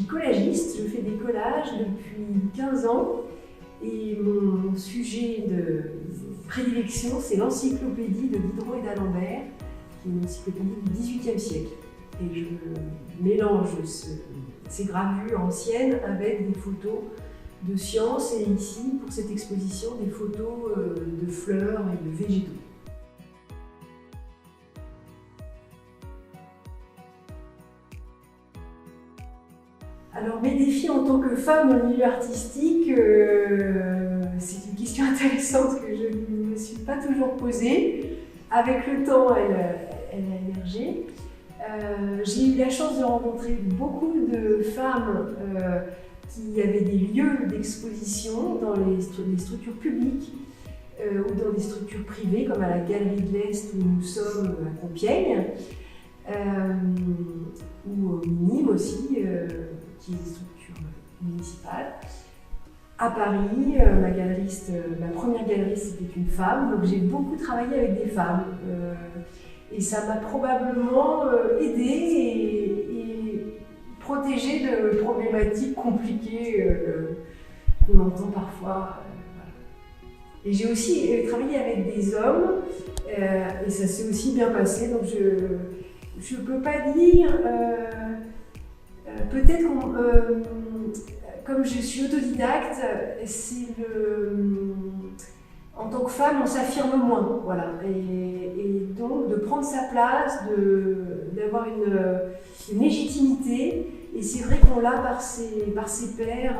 collagiste, je fais des collages depuis 15 ans et mon sujet de prédilection, c'est l'encyclopédie de Diderot et d'Alembert, qui est une encyclopédie du XVIIIe siècle. Et je mélange ces gravures anciennes avec des photos de science et ici, pour cette exposition, des photos de fleurs et de végétaux. Alors mes défis en tant que femme dans le milieu artistique, c'est une question intéressante que je ne me suis pas toujours posée. Avec le temps, elle a émergé. J'ai eu la chance de rencontrer beaucoup de femmes qui avaient des lieux d'exposition dans les structures publiques ou dans des structures privées, comme à la Galerie de l'Est où nous sommes à Compiègne, ou au MINIM aussi, qui est une structure municipale. À Paris, ma première galeriste était une femme, donc j'ai beaucoup travaillé avec des femmes. Et ça m'a probablement aidée et protégée de problématiques compliquées qu'on entend parfois. Voilà. Et j'ai aussi travaillé avec des hommes et ça s'est aussi bien passé. Donc je ne peux pas dire, peut-être comme je suis autodidacte, en tant que femme, on s'affirme moins, voilà. Et donc de prendre sa place, d'avoir une légitimité. Et c'est vrai qu'on l'a par ses pairs,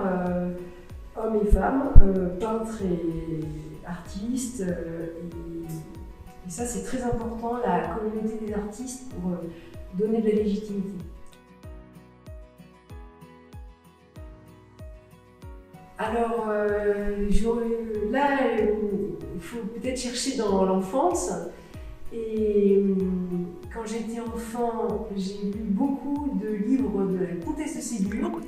hommes et femmes, peintres et artistes. Et ça, c'est très important, la communauté des artistes, pour donner de la légitimité. Alors là, il faut peut-être chercher dans l'enfance. Et quand j'étais enfant, j'ai lu beaucoup de livres de la comtesse de Ségur.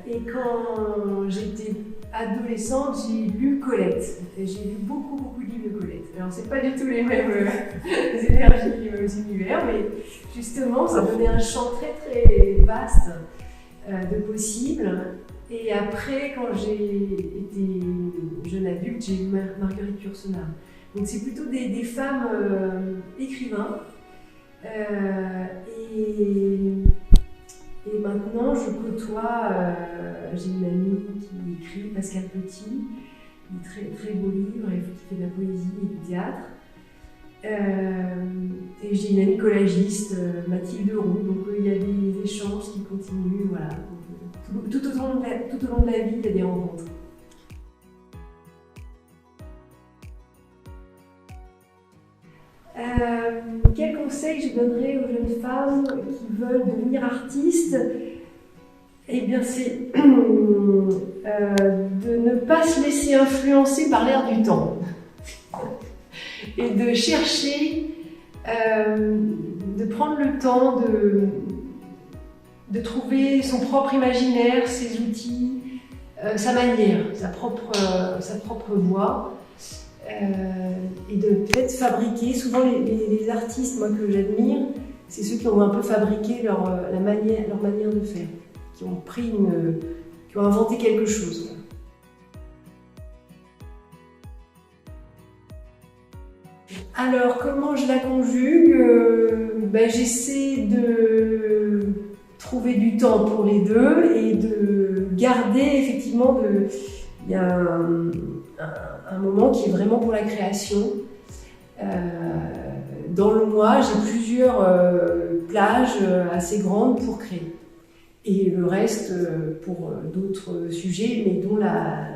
Et quand j'étais adolescente, j'ai lu Colette. Et j'ai lu beaucoup de livres de Colette. Alors c'est pas du tout les mêmes énergies, les mêmes univers, mais justement, ça donnait un champ très vaste de possibles. Et après, quand j'ai été jeune adulte, j'ai lu Marguerite Yourcenar. Donc c'est plutôt des femmes écrivains. Et maintenant, je côtoie, j'ai une amie qui écrit, Pascal Petit, des très beaux livres, qui fait de la poésie et du théâtre. Et j'ai une amie collagiste, Mathilde Roux, donc il y a des échanges qui continuent, voilà. Tout au long de la vie, il y a des rencontres. Quel conseil je donnerais aux jeunes femmes qui veulent devenir artistes? Eh bien, c'est de ne pas se laisser influencer par l'air du temps et de chercher, de prendre le temps de trouver son propre imaginaire, ses outils, sa manière, sa propre voix. Et de peut-être fabriquer, souvent les artistes moi, que j'admire, c'est ceux qui ont un peu fabriqué leur manière de faire, qui ont inventé quelque chose. Alors, comment je la conjugue? J'essaie de trouver du temps pour les deux et de garder effectivement il y a un moment qui est vraiment pour la création. Dans le mois, j'ai plusieurs plages assez grandes pour créer. Et le reste pour d'autres sujets, mais dont la